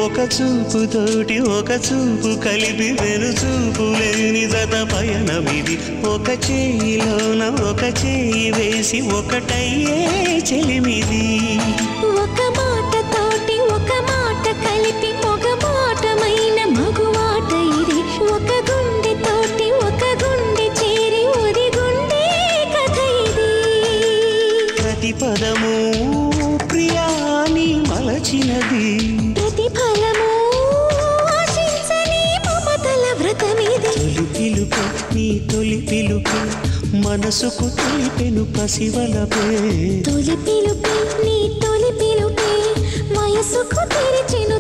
ఒక చూపుతోటి ఒక చూపు కలిపి వెను చూపు లేని జత పయనమిది ఒక చేయిలోన ఒక చేయి వేసి ఒకటయ్యే చెలిమిది ఒక మాటతోటి ఒక మాట కలిపి ఒక మాటమైన మగువాట ఇది ఒక గుండెతోటి ఒక గుండె చేరి ఒరి గుండె కథ ఇది ప్రతి పదము ప్రియాని మలచినది ప్రతిఫలము ఆశించని మమతల వ్రతమిది తొలి పిలుపు నీ తొలి పిలుపు మనసుకు తెలిపెను పసివలపే తొలి పిలుపే నీ తొలి పిలుపే వయసుకు తెరిచెను